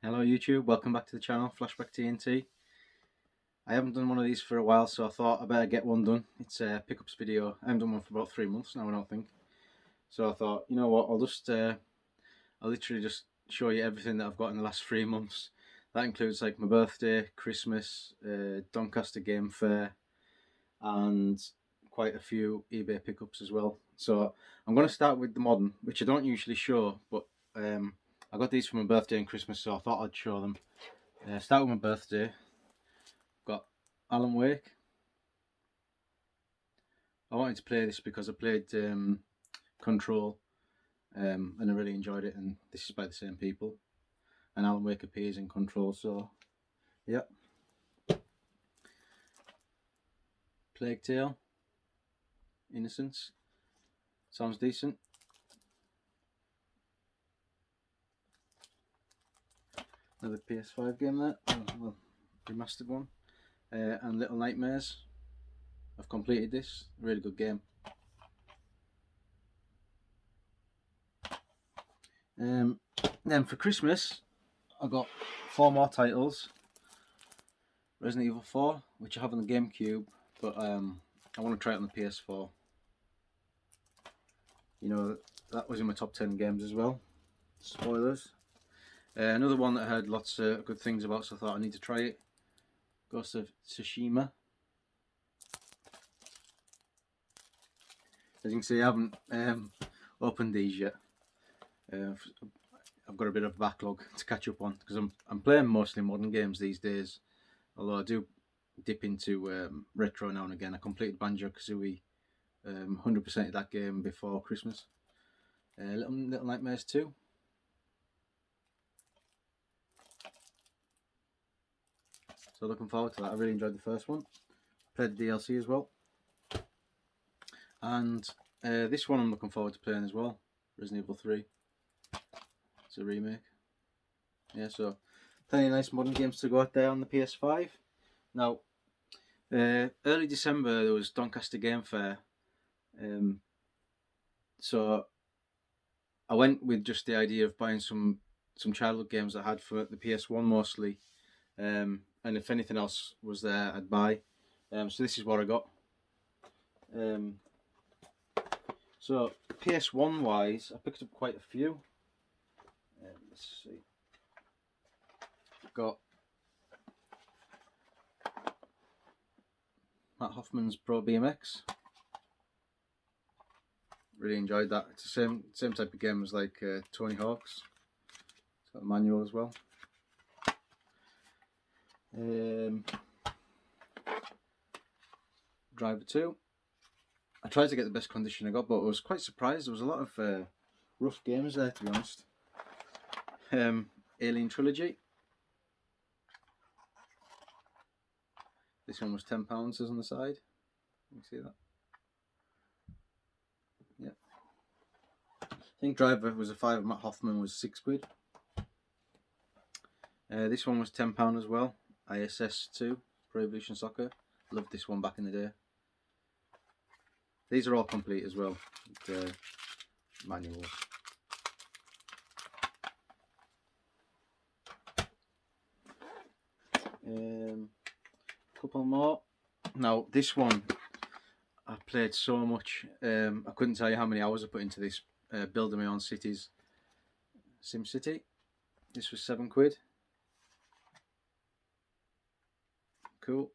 Hello YouTube, welcome back to the channel, Flashback TNT. I haven't done one of these for a while, so I thought I better get one done. It's a pickups video. I haven't done one for about 3 months now, I don't think. So I thought, you know what, I'll literally just show you everything that I've got in the last 3 months. That includes like my birthday, Christmas, Doncaster Game Fair, and quite a few eBay pickups as well. So I'm going to start with the modern, which I don't usually show, but I got these for my birthday and Christmas, so I thought I'd show them. Start with my birthday. Got Alan Wake. I wanted to play this because I played Control and I really enjoyed it, and this is by the same people. And Alan Wake appears in Control, so yeah. Plague Tale. Innocence. Sounds decent. Another PS5 game there. Well, remastered one. And Little Nightmares. I've completed this. Really good game. Then for Christmas, I got 4 more titles. Resident Evil 4, which I have on the GameCube, but I want to try it on the PS4. You know, that was in my top 10 games as well. Spoilers. Another one that I heard lots of good things about, so I thought I need to try it. Ghost of Tsushima. As you can see, I haven't opened these yet. I've got a bit of a backlog to catch up on because I'm playing mostly modern games these days. Although I do dip into retro now and again. I completed Banjo-Kazooie, 100%ed that game before Christmas. Little Nightmares 2. So looking forward to that. I really enjoyed the first one. Played the DLC as well. And this one I'm looking forward to playing as well. Resident Evil 3. It's a remake. Yeah, so plenty of nice modern games to go out there on the PS5. Now, early December there was Doncaster Game Fair. So I went with just the idea of buying some childhood games I had for the PS1 mostly. And if anything else was there, I'd buy. So this is what I got. So PS1 wise, I picked up quite a few. Let's see. Got Matt Hoffman's Pro BMX. Really enjoyed that. It's the same type of game as like Tony Hawk's. It's got a manual as well. Driver 2. I tried to get the best condition I got, but I was quite surprised. There was a lot of rough games there, to be honest. Alien Trilogy. This one was £10 as on the side. You see that? Yeah. I think Driver was a £5. Matt Hoffman was £6. This one was £10 as well. ISS 2, Pro Evolution Soccer. Loved this one back in the day. These are all complete as well, the manuals. Couple more. Now this one I played so much. I couldn't tell you how many hours I put into this. Building my own cities. SimCity. This was £7. Cool.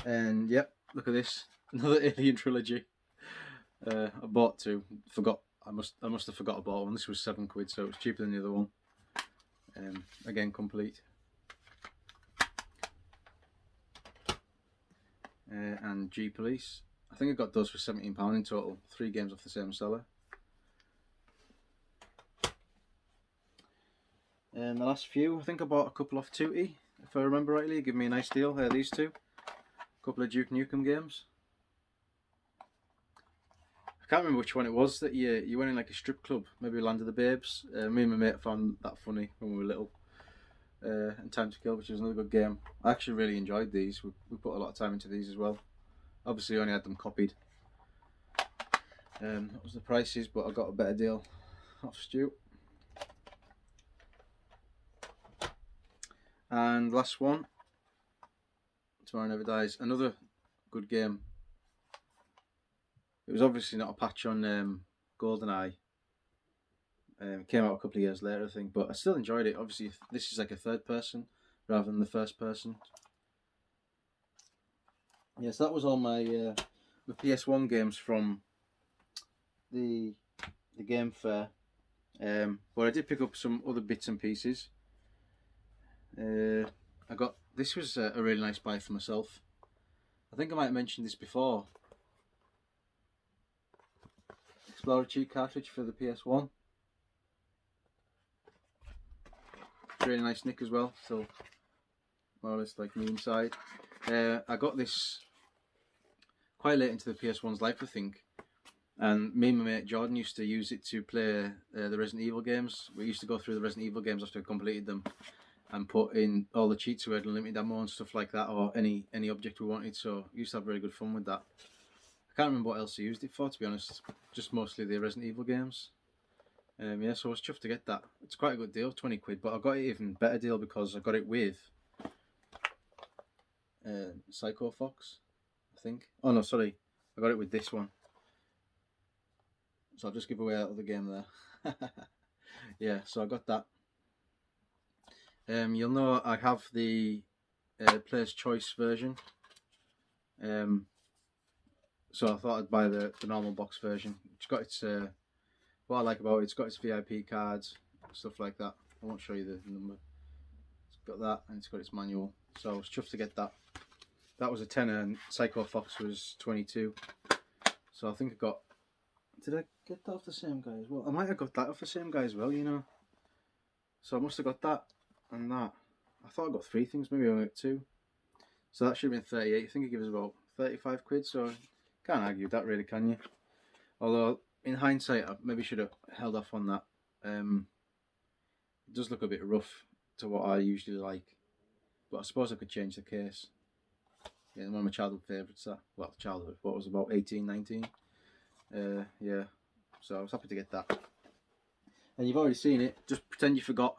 And yep, look at this. Another Alien Trilogy. I bought 2. Forgot. I must have forgot I bought one. This was £7, so it was cheaper than the other one. Again, complete. And G Police. I think I got those for £17 in total. 3 games off the same seller. And the last few, I think I bought a couple off Tootie, if I remember rightly. Give me a nice deal. These 2. A couple of Duke Nukem games. I can't remember which one it was that you went in like a strip club, maybe Land of the Babes. Me and my mate found that funny when we were little. And Time to Kill, which is another good game. I actually really enjoyed these. We put a lot of time into these as well. Obviously, I only had them copied. That was the prices, but I got a better deal off Stu. And last one, Tomorrow Never Dies, another good game. It was obviously not a patch on GoldenEye. Came out a couple of years later, I think, but I still enjoyed it. Obviously, this is like a third person rather than the first person. Yes, that was all my the PS1 games from the game fair. But I did pick up some other bits and pieces. I got this was a really nice buy for myself. I think I might have mentioned this before. Explorer cheat cartridge for the PS1. Really nice nick as well, so more or less like me inside. I got this quite late into the PS1's life, I think, and me and my mate Jordan used to use it to play the Resident Evil games. We used to go through the Resident Evil games after we completed them and put in all the cheats we had, unlimited ammo and stuff like that, or any object we wanted, so we used to have very good fun with that. I can't remember what else I used it for, to be honest, just mostly the Resident Evil games. Yeah, so I was chuffed to get that. It's quite a good deal, 20 quid, but I got it even better deal because I got it with Psycho Fox, I think. Oh no, sorry, I got it with this one. So I'll just give away that other game there. Yeah, so I got that. You'll know I have the Player's Choice version. So I thought I'd buy the normal box version. It's got its what I like about it, it's got its VIP cards, stuff like that. I won't show you the number. It's got that and it's got its manual. So I was chuffed to get that. That was a tenner and Psycho Fox was 22. So I think I got... Did I get that off the same guy as well? I might have got that off the same guy as well, you know. So I must have got that and that. I thought I got 3 things, maybe I got 2. So that should have been 38. I think it gives about 35 quid, so can't argue with that really, can you? Although, in hindsight, I maybe should have held off on that. It does look a bit rough to what I usually like. But I suppose I could change the case. Yeah, one of my childhood favourites, well, childhood, what was about 18, 19. Yeah, so I was happy to get that. And you've already seen it, just pretend you forgot.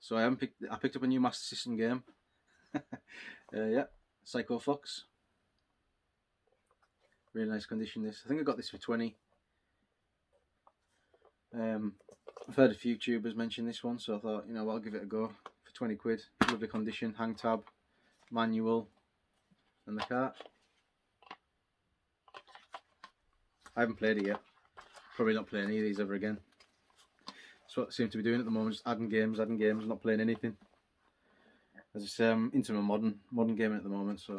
So I picked up a new Master System game. Yeah, Psycho Fox. Really nice condition this. I think I got this for 20. I've heard a few YouTubers mention this one, so I thought, you know, I'll give it a go for 20 quid. Lovely condition, hang tab, manual, and the cart. I haven't played it yet. Probably not playing any of these ever again. That's what I seem to be doing at the moment, just adding games, not playing anything. As I say, I'm into my modern gaming at the moment, so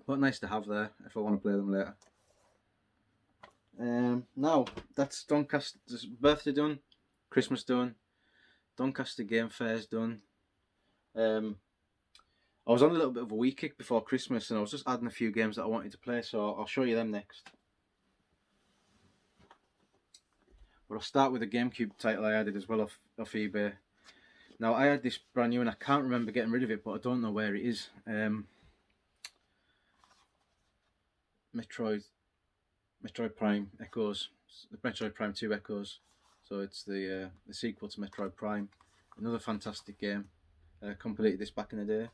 what nice to have there if I want to play them later. Now that's Doncaster's birthday done, Christmas done, Doncaster Game Fair's done. I was on a little bit of a wee kick before Christmas and I was just adding a few games that I wanted to play, so I'll show you them next. But I'll start with a GameCube title I added as well off eBay. Now I had this brand new and I can't remember getting rid of it, but I don't know where it is. Metroid Prime Echoes, the Metroid Prime 2 Echoes. So it's the sequel to Metroid Prime. Another fantastic game. Completed this back in the day.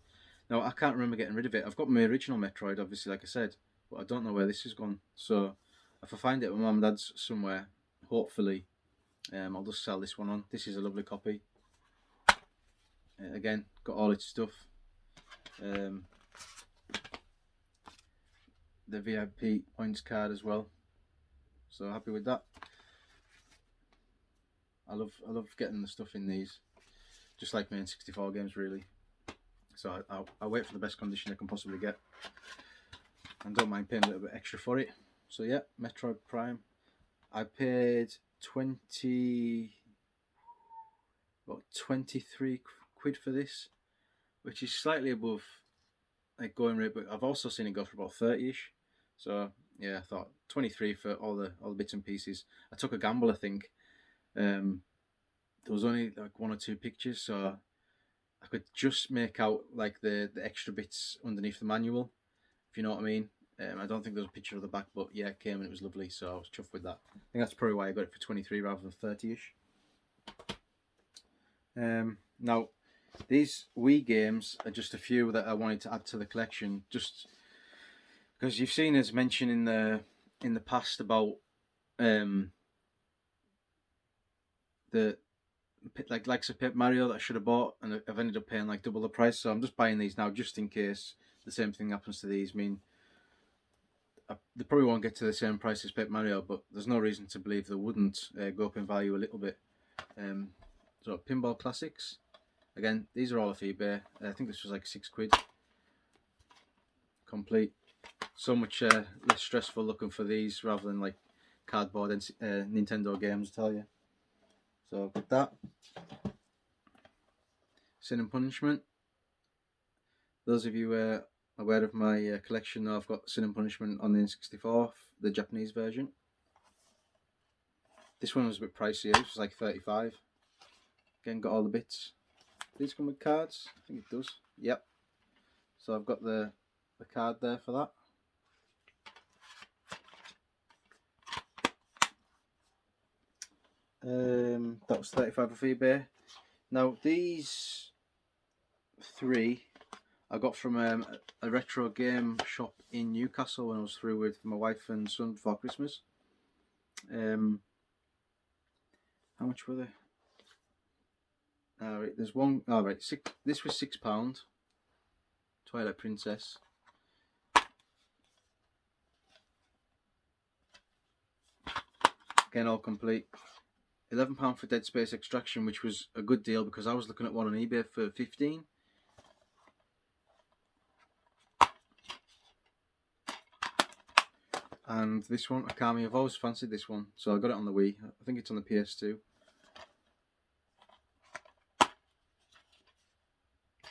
Now I can't remember getting rid of it. I've got my original Metroid, obviously, like I said, but I don't know where this has gone. So if I find it at my mum and dad's somewhere, hopefully, I'll just sell this one on. This is a lovely copy. Again, got all its stuff. The VIP points card as well. So happy with that. I love getting the stuff in these, just like me in 64 games really. So I'll wait for the best condition I can possibly get, and don't mind paying a little bit extra for it. So yeah, Metroid Prime. I paid 23 quid for this, which is slightly above like going rate, but I've also seen it go for about 30ish. So yeah, I thought 23 for all the bits and pieces. I took a gamble, I think. There was only like 1 or 2 pictures, so I could just make out like the extra bits underneath the manual, if you know what I mean. I don't think there was a picture of the back, but yeah, it came and it was lovely, so I was chuffed with that. I think that's probably why I got it for 23 rather than 30ish. Now, These Wii games are just a few that I wanted to add to the collection, just because you've seen us mention in the past about the likes of Paper Mario that I should have bought, and I've ended up paying like double the price. So I'm just buying these now just in case the same thing happens to these. I mean, they probably won't get to the same price as Paper Mario, but there's no reason to believe they wouldn't go up in value a little bit. So Pinball Classics, again, these are all off eBay. I think this was like £6 complete. So much less stressful looking for these rather than like cardboard and Nintendo games, I tell you. So I've got that. Sin and Punishment. Those of you aware of my collection know I've got Sin and Punishment on the N64, the Japanese version. This one was a bit pricey, it was like 35. Again, got all the bits. These come with cards? I think it does. Yep. So I've got the card there for that. That was 35 off eBay. Now these three I got from a retro game shop in Newcastle when I was through with my wife and son before Christmas. How much were they? Alright, there's one. Alright, this was £6. Twilight Princess. Again, all complete. £11 for Dead Space Extraction, which was a good deal because I was looking at one on eBay for 15. And this one, Akami, I've always fancied this one, so I got it on the Wii. I think it's on the PS2.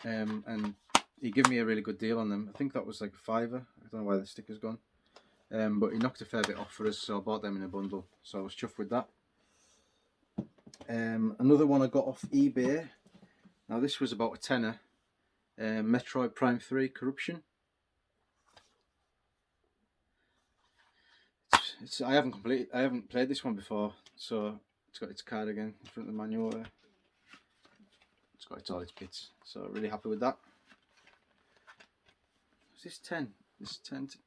And he gave me a really good deal on them. I think that was like a £5. I don't know why the sticker's gone. But he knocked a fair bit off for us, so I bought them in a bundle. So I was chuffed with that. Another one I got off eBay. Now this was about a tenner. Metroid Prime 3 Corruption. I haven't played this one before, so it's got its card again in front of the manual there. It's got all its bits, so really happy with that. Is this 10? This is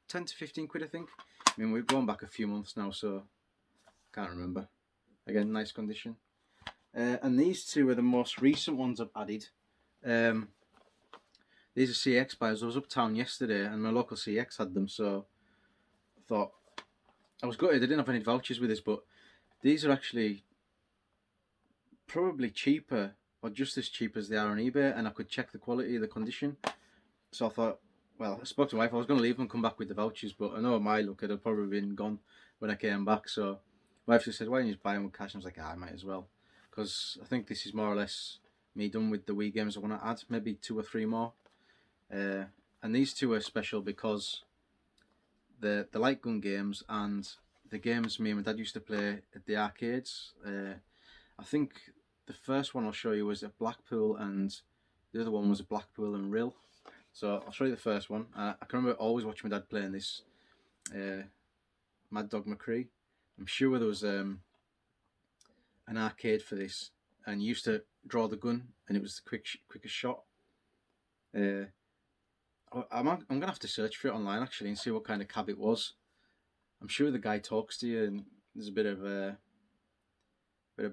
10 to 15 quid, I think. I mean, we've gone back a few months now, so I can't remember. Again, nice condition. And these two are the most recent ones I've added. These are CX buyers. I was uptown yesterday and my local CX had them, so I thought, I was gutted I didn't have any vouchers with this, but these are actually probably cheaper or just as cheap as they are on eBay, and I could check the quality, the condition. So I thought, well, I spoke to my wife, I was going to leave them and come back with the vouchers, but I know my luck had probably been gone when I came back, so my wife just said, why don't you just buy them with cash? And I was like, I might as well, because I think this is more or less me done with the Wii games I want to add, maybe 2 or 3 more. And these two are special because the light gun games and the games me and my dad used to play at the arcades. I think the first one I'll show you was at Blackpool, and the other one was at Blackpool and Rill. So I'll show you the first one. I can remember always watching my dad playing this. Mad Dog McCree. I'm sure there was an arcade for this, and you used to draw the gun, and it was the quickest shot. I'm gonna have to search for it online actually and see what kind of cab it was. I'm sure the guy talks to you, and there's a bit of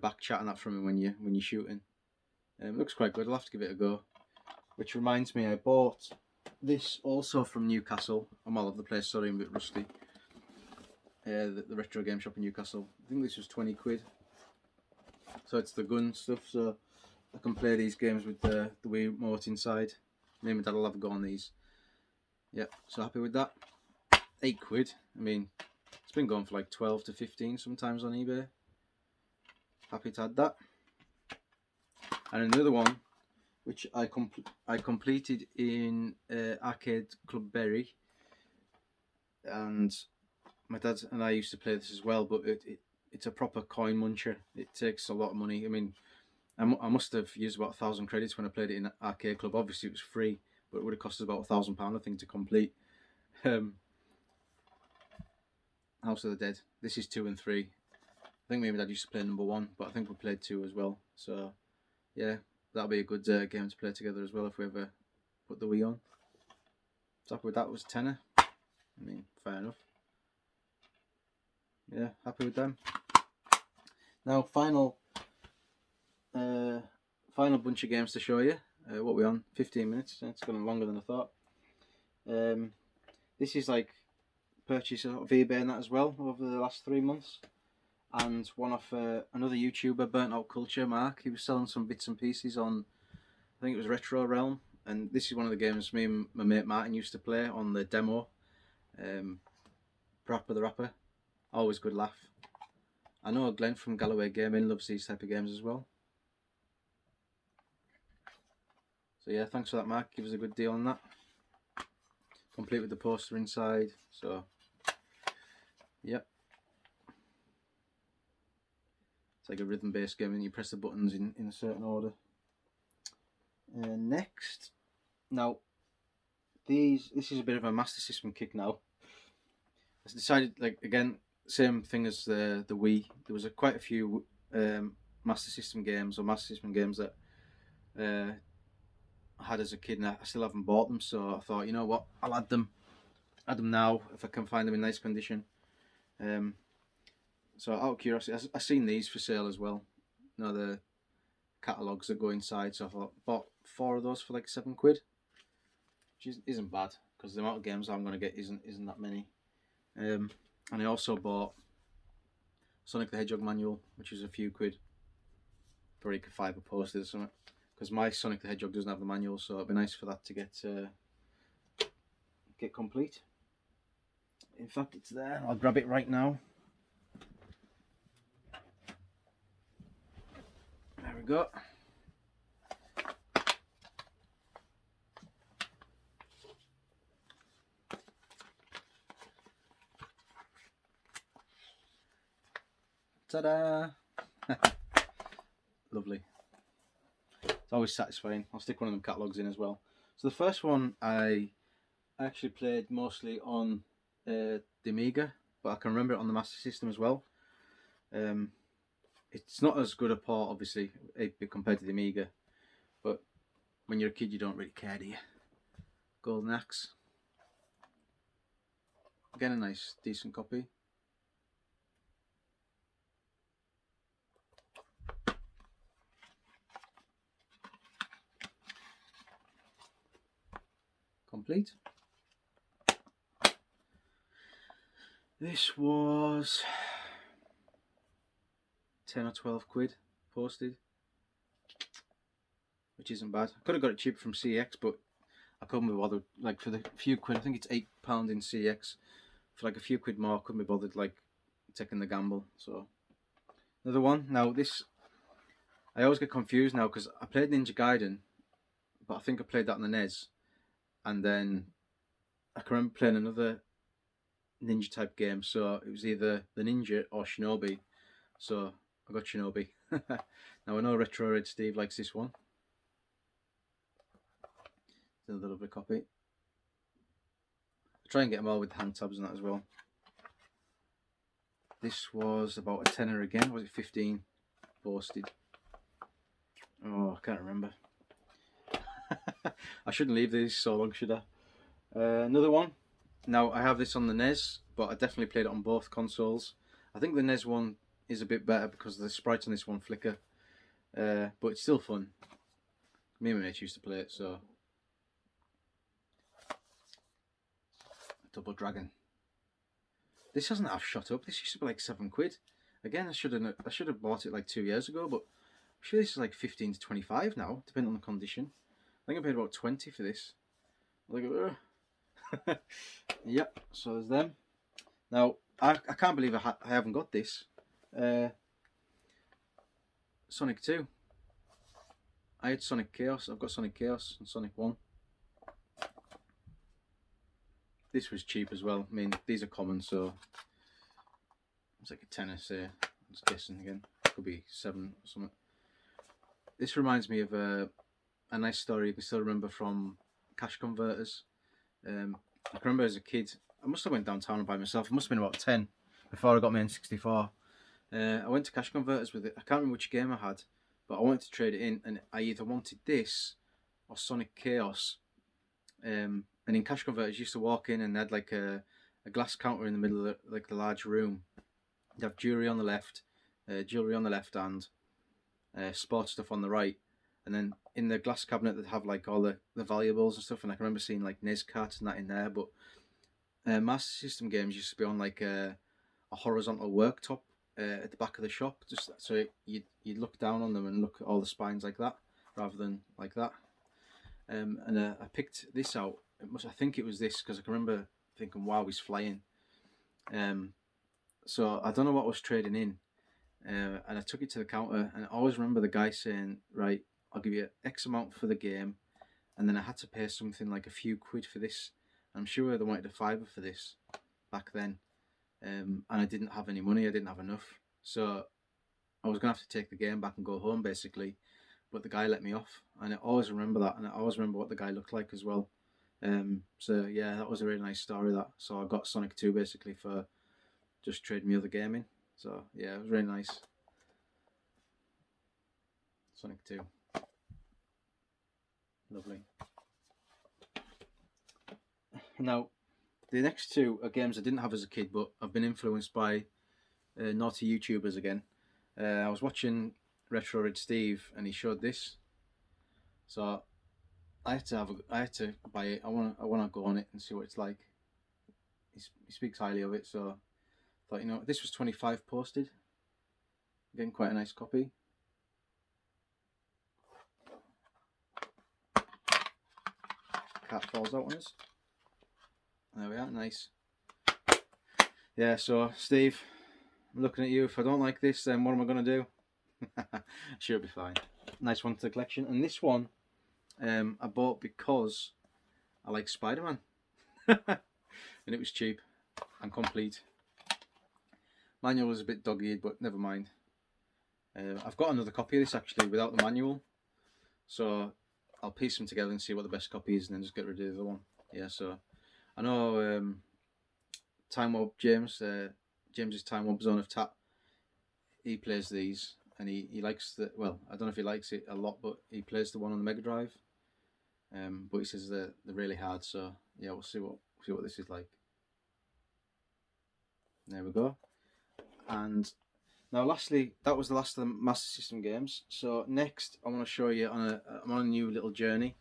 back chat and that from him when you're shooting. It looks quite good. I'll have to give it a go. Which reminds me, I bought this also from Newcastle. I'm all over the place. Sorry, I'm a bit rusty. The retro game shop in Newcastle. I think this was 20 quid. So it's the gun stuff. So I can play these games with the Wii remote inside. Me and my dad will have a go on these. Yeah, so happy with that. 8 quid. I mean, it's been going for like 12 to 15 sometimes on eBay. Happy to add that. And another one, which I completed in Arcade Club Berry, and my dad and I used to play this as well, but it's a proper coin muncher. It takes a lot of money. I mean, I must have used about 1,000 credits when I played it in Arcade Club. Obviously it was free, but it would have cost us about £1,000 I think to complete. House of the Dead. This is 2 and 3. I think me and my dad used to play number 1, but I think we played 2 as well. So yeah, that'll be a good game to play together as well if we ever put the Wii on. So happy with that. Was tenner. I mean, fair enough. Yeah, happy with them. Now, final bunch of games to show you. What we on? 15 minutes. It's gone longer than I thought. This is like purchase of eBay and that as well over the last 3 months, and one off another YouTuber, Burnt Out Culture, Mark. He was selling some bits and pieces on, I think it was Retro Realm, and this is one of the games me and my mate Martin used to play on the demo. Parappa the Rapper, always good laugh. I know Glenn from Galloway Gaming loves these type of games as well. So yeah, thanks for that, Mark. Give us a good deal on that. Complete with the poster inside. So yep. It's like a rhythm-based game, and you press the buttons in a certain order. Next, now this is a bit of a Master System kick now. I decided, like, again, same thing as the Wii. There was quite a few Master System games that I had as a kid, and I still haven't bought them. So I thought, you know what, I'll add them now if I can find them in nice condition. So out of curiosity, I seen these for sale as well. You know, the catalogues that go inside. So I thought, bought 4 of those for like £7, which isn't bad because the amount of games I'm going to get isn't that many. And I also bought Sonic the Hedgehog manual, which is a few quid. Probably could £5 posted or something. Because my Sonic the Hedgehog doesn't have the manual, so it'd be nice for that to get complete. In fact, it's there. I'll grab it right now. There we go. Ta-da! Lovely. It's always satisfying. I'll stick one of them catalogues in as well. So the first one I actually played mostly on the Amiga, but I can remember it on the Master System as well. It's not as good a port, obviously, compared to the Amiga, but when you're a kid you don't really care, do you? Golden Axe. Again, a nice, decent copy. Complete. This was 10 or 12 quid posted, which isn't bad. I could have got it cheaper from CX, but I couldn't be bothered. Like, for the few quid, I think it's £8 in CX. For like a few quid more, I couldn't be bothered like taking the gamble. So another one. Now this, I always get confused now because I played Ninja Gaiden, but I think I played that on the NES, and then I can remember playing another ninja type game, so it was either the Ninja or Shinobi, so I got Shinobi. Now I know Retro Red Steve likes this one. It's another lovely copy. I try and get them all with hand tabs and that as well. This was about a tenner again. Was it 15 posted? Oh, I can't remember. I shouldn't leave these so long, should I? Another one. Now, I have this on the NES, but I definitely played it on both consoles. I think the NES one is a bit better because the sprites on this one flicker. But it's still fun. Me and my mates used to play it, so... Double Dragon. This hasn't half shot up. This used to be like £7. Again, I should have bought it like 2 years ago, but I'm sure this is like 15 to 25 now, depending on the condition. I think I paid about 20 for this. Look at Yep, so there's them. Now, I can't believe I haven't got this. Sonic 2. I had Sonic Chaos. I've got Sonic Chaos and Sonic 1. This was cheap as well. I mean, these are common, so it's like a tenner, say. I'm just guessing again. Could be 7 or something. This reminds me of a nice story you can still remember from cash converters. I can remember as a kid, I must have went downtown by myself. I must have been about 10 before I got my N64. I went to cash converters with it. I can't remember which game I had, but I wanted to trade it in, and I either wanted this or Sonic Chaos. And in cash converters, you used to walk in and they had like a glass counter in the middle of the large room. You'd have jewelry on the left, and sports stuff on the right. And then in the glass cabinet, they'd have like all the valuables and stuff. And I can remember seeing like NES cards and that in there. But Master System games used to be on like a horizontal worktop at the back of the shop, just so you'd look down on them and look at all the spines like that, rather than like that. And I picked this out. I think it was this, because I can remember thinking, "Wow, he's flying." So I don't know what I was trading in, and I took it to the counter, and I always remember the guy saying, "Right, I'll give you X amount for the game," and then I had to pay something like a few quid for this. I'm sure they wanted a fiver for this back then, and I didn't have any money. I didn't have enough, so I was gonna have to take the game back and go home, basically. But the guy let me off, and I always remember that, and I always remember what the guy looked like as well. So yeah, that was a really nice story. That, so I got Sonic 2 basically for just trading me other game in. So yeah, it was really nice. Sonic 2, lovely. Now, the next two are games I didn't have as a kid, but I've been influenced by naughty YouTubers again. I was watching Retro Red Steve, and he showed this, so I had to buy it. I want to go on it and see what it's like. He speaks highly of it, so I thought, you know, this was 25 posted. Getting quite a nice copy. Cat falls out on us. There we are, nice. Yeah, so Steve, I'm looking at you. If I don't like this, then what am I going to do? Sure, it'll be fine. Nice one to the collection. And this one I bought because I like SpiderMan. And it was cheap and complete. Manual was a bit dog-eared, but never mind. I've got another copy of this actually without the manual, so I'll piece them together and see what the best copy is, and then just get rid of the other one. Yeah, so I know Time Warp James's Time Warp Zone of Tap. He plays these, and he likes the, well, I don't know if he likes it a lot, but he plays the one on the Mega Drive. But he says they're really hard, so yeah, we'll see what this is like. There we go. And now, lastly, that was the last of the Master System games. So next, I want to show you I'm on a new little journey.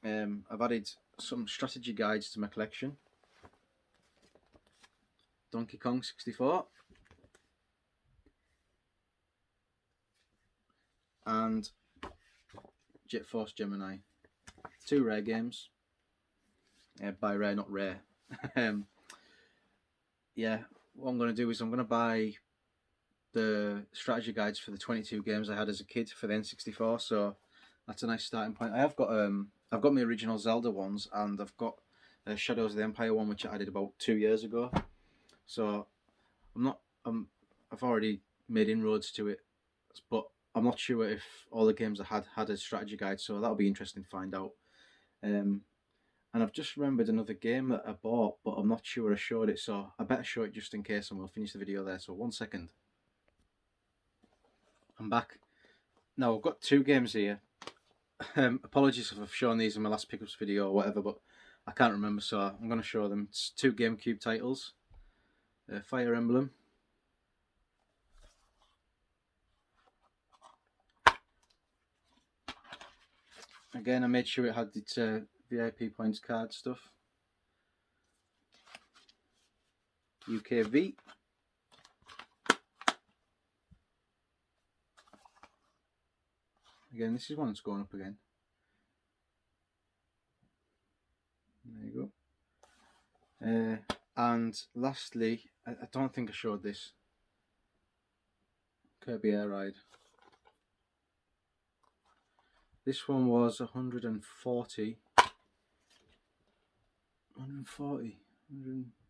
I've added some strategy guides to my collection. Donkey Kong 64 and Jet Force Gemini. 2 rare games. By rare, not rare. Yeah, what I'm going to do is I'm going to buy the strategy guides for the 22 games I had as a kid for the N64, so that's a nice starting point. I've got my original Zelda ones, and I've got Shadows of the Empire one, which I added about 2 years ago. So I've already made inroads to it, but I'm not sure if all the games I had a strategy guide, so that'll be interesting to find out. And I've just remembered another game that I bought, but I'm not sure I showed it, so I better show it just in case, and we'll finish the video there. So 1 second. I'm back. Now, I've got 2 games here. Apologies if I've shown these in my last pickups video or whatever, but I can't remember, so I'm going to show them. It's 2 GameCube titles. Fire Emblem. Again, I made sure it had its VIP points card stuff. UKV. Again, this is one that's going up again. There you go. And lastly, I don't think I showed this. Kirby Air Ride. This one was 140. 140.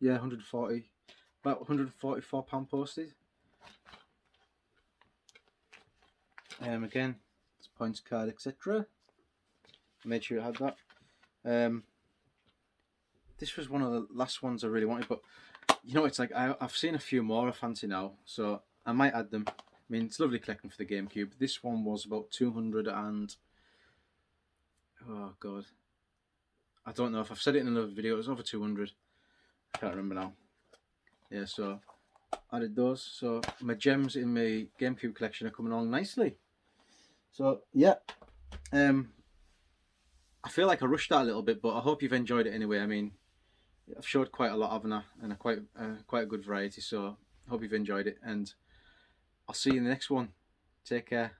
Yeah, 140. About £144 posted. Again, it's points card, etc. Made sure it had that. This was one of the last ones I really wanted, but you know, it's like I've seen a few more I fancy now, so I might add them. mean, it's lovely collecting for the GameCube. This one was about 200 and... oh god, I don't know if I've said it in another video. It was over 200. I can't remember now. Yeah, so I did those. So my gems in my GameCube collection are coming along nicely. So yeah, I feel like I rushed that a little bit, but I hope you've enjoyed it anyway. I mean, I've showed quite a lot, haven't I? And quite a good variety. So I hope you've enjoyed it, and I'll see you in the next one. Take care.